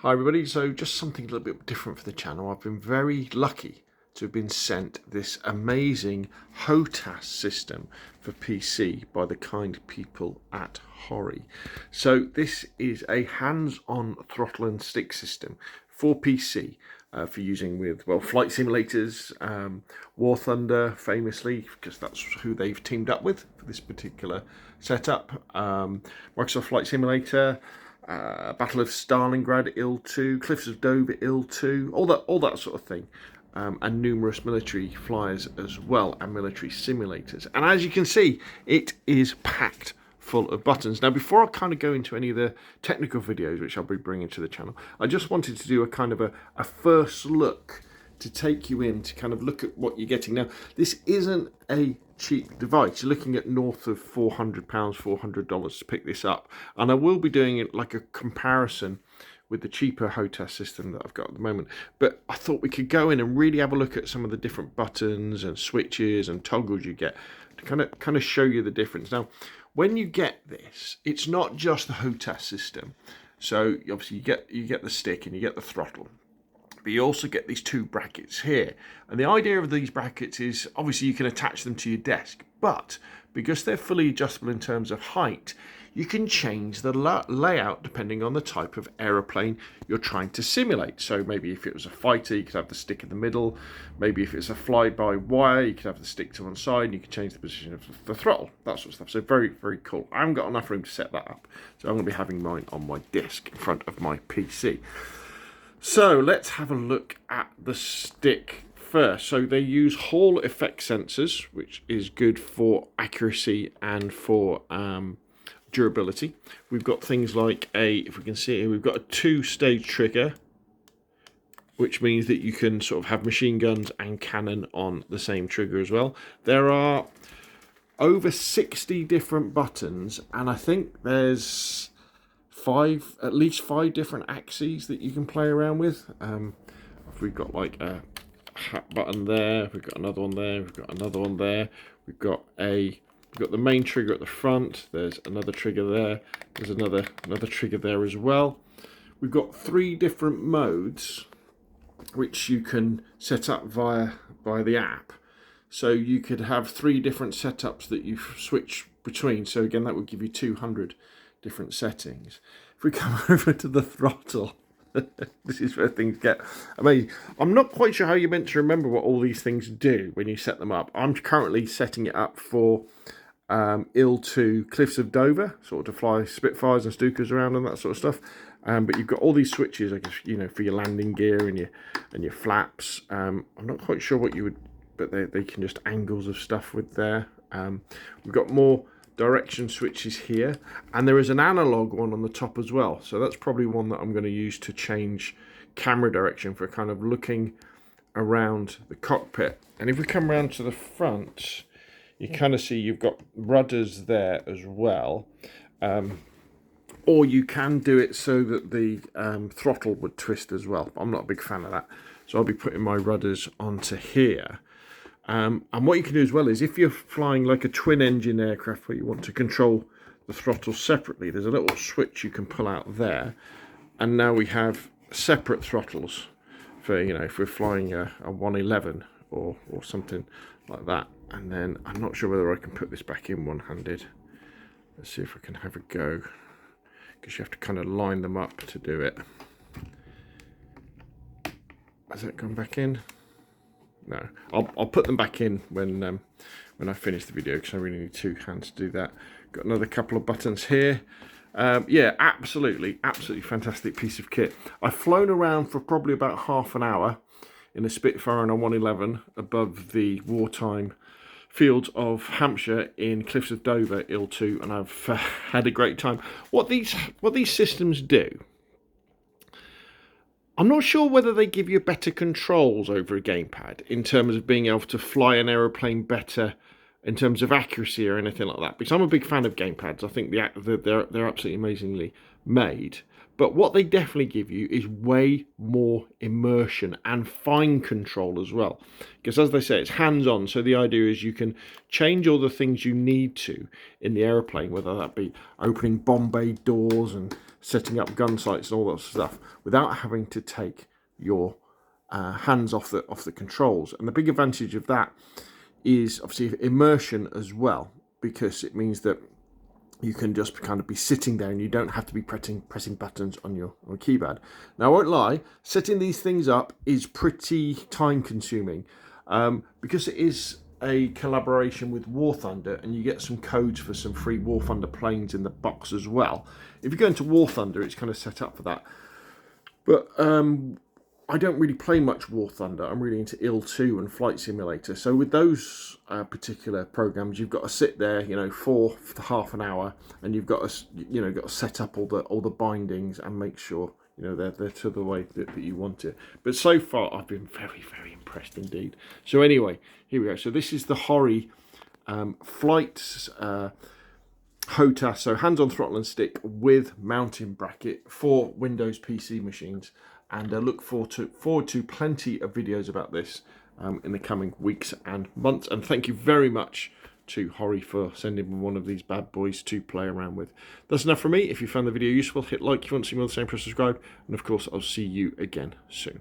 Hi everybody, so just something a little bit different for the channel. I've been very lucky to have been sent this amazing Hotas system for PC by the kind people at Hori. So this is a hands-on throttle and stick system for PC for using with, well, flight simulators, War Thunder famously, because that's who they've teamed up with for this particular setup, Microsoft Flight Simulator, Battle of Stalingrad IL-2, Cliffs of Dover IL-2, all that sort of thing, and numerous military flyers as well, and military simulators. And as you can see, it is packed full of buttons. Now, before I kind of go into any of the technical videos which I'll be bringing to the channel, I just wanted to do a kind of a first look to take you in to kind of look at what you're getting. Now, this isn't a cheap device. You're looking at north of £400, $400 to pick this up. And I will be doing it like a comparison with the cheaper Hotas system that I've got at the moment. But I thought we could go in and really have a look at some of the different buttons and switches and toggles you get to kind of show you the difference. Now, when you get this, it's not just the Hotas system. So obviously you get the stick and you get the throttle. But you also get these two brackets here. And the idea of these brackets is obviously you can attach them to your desk, but because they're fully adjustable in terms of height, you can change the layout depending on the type of aeroplane you're trying to simulate. So maybe if it was a fighter, you could have the stick in the middle. Maybe if it's a fly-by-wire, you could have the stick to one side and you can change the position of the throttle, that sort of stuff. So very, very cool. I haven't got enough room to set that up, so I'm going to be having mine on my desk in front of my PC. So let's have a look at the stick first. So they use Hall effect sensors, which is good for accuracy and for durability. We've got things like if we can see here, we've got a 2-stage trigger, which means that you can sort of have machine guns and cannon on the same trigger as well. There are over 60 different buttons, and I think there's at least five different axes that you can play around with. We've got like a hat button there, we've got another one there, we've got another one there, we've got the main trigger at the front, there's another trigger there, there's another trigger there as well. We've got 3 different modes which you can set up via the app. So you could have 3 different setups that you switch between. So again, that would give you 200 different settings. If we come over to the throttle, this is where things get amazing. I'm not quite sure how you're meant to remember what all these things do when you set them up. I'm currently setting it up for IL-2 Cliffs of Dover, sort of to fly Spitfires and Stukas around and that sort of stuff. But you've got all these switches, I guess, you know, for your landing gear and your flaps. I'm not quite sure what you would, but they can just angles of stuff with there. We've got more direction switches here, and there is an analog one on the top as well, so that's probably one that I'm going to use to change camera direction for kind of looking around the cockpit. And if we come around to the front, you kind of see you've got rudders there as well, or you can do it so that the throttle would twist as well. I'm not a big fan of that, so I'll be putting my rudders onto here. And what you can do as well is if you're flying like a twin engine aircraft where you want to control the throttle separately, there's a little switch you can pull out there. And now we have separate throttles for, you know, if we're flying a 111 or something like that. And then I'm not sure whether I can put this back in one-handed. Let's see if I can have a go, because you have to kind of line them up to do it. Has that gone back in? No, I'll put them back in when I finish the video, because I really need 2 hands to do that. Got another couple of buttons here. Yeah, absolutely fantastic piece of kit. I've flown around for probably about half an hour in a Spitfire and a 111 above the wartime fields of Hampshire in Cliffs of Dover IL-2, and I've had a great time. What these systems do, I'm not sure whether they give you better controls over a gamepad in terms of being able to fly an aeroplane better in terms of accuracy or anything like that, because I'm a big fan of gamepads. I think they're absolutely amazingly made. But what they definitely give you is way more immersion and fine control as well. Because as they say, it's hands-on. So the idea is you can change all the things you need to in the aeroplane, whether that be opening bomb bay doors and setting up gun sights and all that stuff, without having to take your hands off the controls. And the big advantage of that is obviously immersion as well, because it means that you can just kind of be sitting there and you don't have to be pressing buttons on your keypad. Now, I won't lie, setting these things up is pretty time consuming because it is a collaboration with War Thunder, and you get some codes for some free War Thunder planes in the box as well. If you go into War Thunder, it's kind of set up for that. But I don't really play much War Thunder. I'm really into IL-2 and Flight Simulator. So with those particular programs, you've got to sit there, for half an hour, and you've got to set up all the bindings and make sure they're to the way that you want it. But so far, I've been very, very impressed indeed. So anyway, here we go. So this is the Hori Flight Hotas, so hands-on throttle and stick with mounting bracket for Windows PC machines. And I look forward to plenty of videos about this in the coming weeks and months. And thank you very much to Hori for sending me one of these bad boys to play around with. That's enough from me. If you found the video useful, hit like. If you want to see more of the same, press subscribe. And of course, I'll see you again soon.